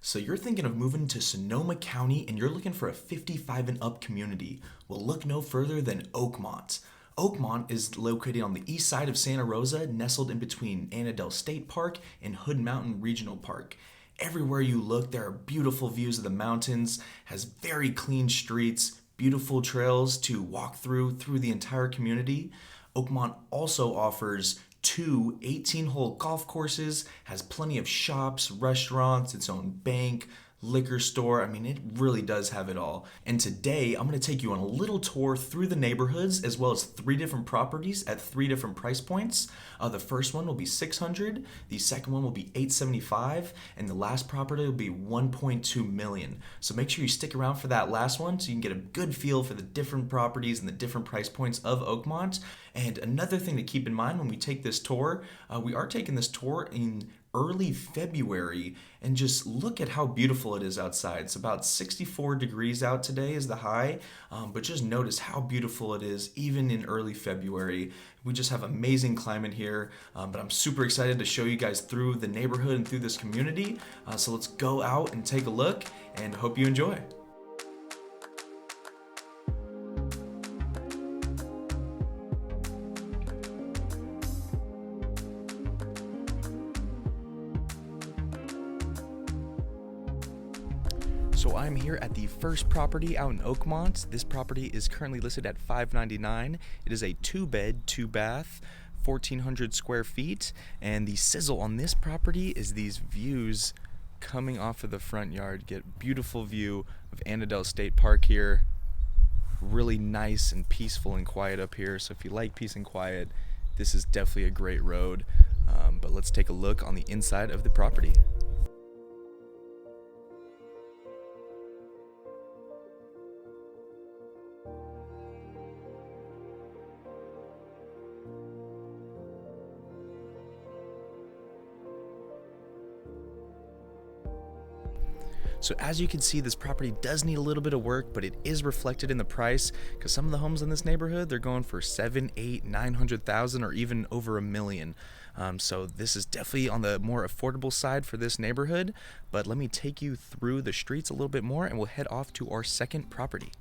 So you're thinking of moving to Sonoma County and you're looking for a 55 and up community. Well, look no further than Oakmont. Oakmont is located on the east side of Santa Rosa, nestled in between Annandale State Park and Hood Mountain Regional Park. Everywhere you look, there are beautiful views of the mountains, has very clean streets, beautiful trails to walk through the entire community. Oakmont also offers two 18-hole golf courses, has plenty of shops, restaurants, its own bank, liquor store. I mean, it really does have it all. And today, I'm going to take you on a little tour through the neighborhoods, as well as 3 different properties at 3 different price points. The first one will be $600, the second one will be $875, and the last property will be $1.2 million. So make sure you stick around for that last one so you can get a good feel for the different properties and the different price points of Oakmont. And another thing to keep in mind when we take this tour, we are taking this tour in early February, and just look at how beautiful it is outside. It's about 64 degrees out today is the high, but just notice how beautiful it is even in early February. We just have amazing climate here, but I'm super excited to show you guys through the neighborhood and through this community. So let's go out and take a look, and hope you enjoy. So I'm here at the first property out in Oakmont. This property is currently listed at $599. It is a 2-bed, 2-bath, 1,400 square feet. And the sizzle on this property is these views coming off of the front yard. Get beautiful view of Annandale State Park here. Really nice and peaceful and quiet up here. So if you like peace and quiet, this is definitely a great road. But let's take a look on the inside of the property. So as you can see, this property does need a little bit of work, but it is reflected in the price, because some of the homes in this neighborhood, they're going for $700,000, $800,000, $900,000, or even over $1 million. So this is definitely on the more affordable side for this neighborhood. But let me take you through the streets a little bit more, and we'll head off to our second property.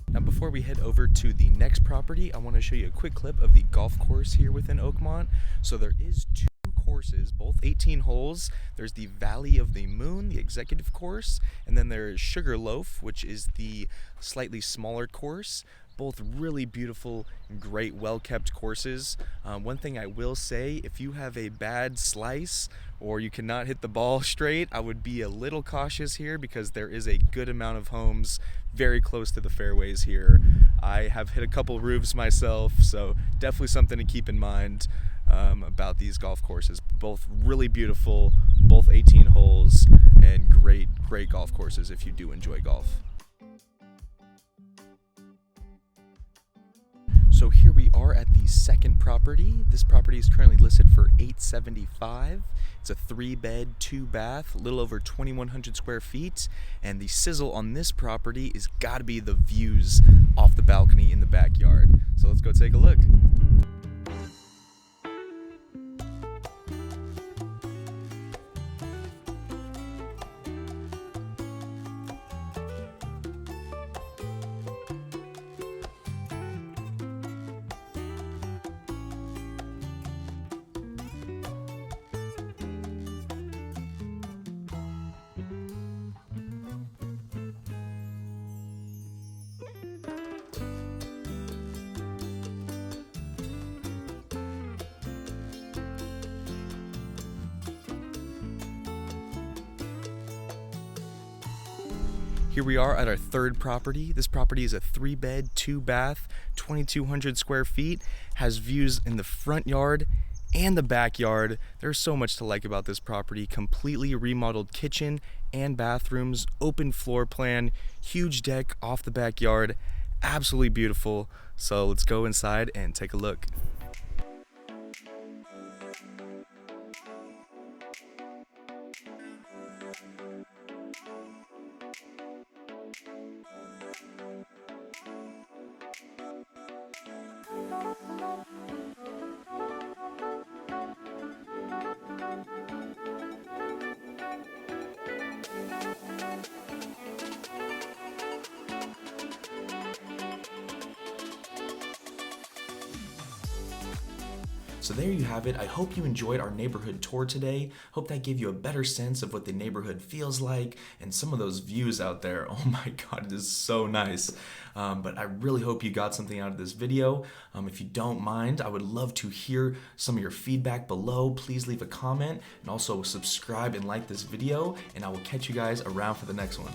Now before we head over to the next property, I want to show you a quick clip of the golf course here within Oakmont. So there is 2 courses, both 18 holes. There's the Valley of the Moon, the executive course, and then there's Sugarloaf, which is the slightly smaller course. Both really beautiful, great, well-kept courses. One thing I will say, if you have a bad slice or you cannot hit the ball straight, I would be a little cautious here, because there is a good amount of homes very close to the fairways here. I have hit a couple roofs myself, so definitely something to keep in mind about these golf courses. Both really beautiful, both 18 holes, and great golf courses if you do enjoy golf. So here we are at the second property. This property is currently listed for $875. It's a 3-bed, 2-bath, a little over 2,100 square feet. And the sizzle on this property is gotta be the views off the balcony in the backyard. So let's go take a look. Here we are at our third property. This property is a 3-bed, 2-bath, 2,200 square feet, has views in the front yard and the backyard. There's so much to like about this property. Completely remodeled kitchen and bathrooms, open floor plan, huge deck off the backyard. Absolutely beautiful. So let's go inside and take a look. So there you have it. I hope you enjoyed our neighborhood tour today. Hope that gave you a better sense of what the neighborhood feels like and some of those views out there. Oh my God, it is so nice. But I really hope you got something out of this video. If you don't mind, I would love to hear some of your feedback below. Please leave a comment and also subscribe and like this video, and I will catch you guys around for the next one.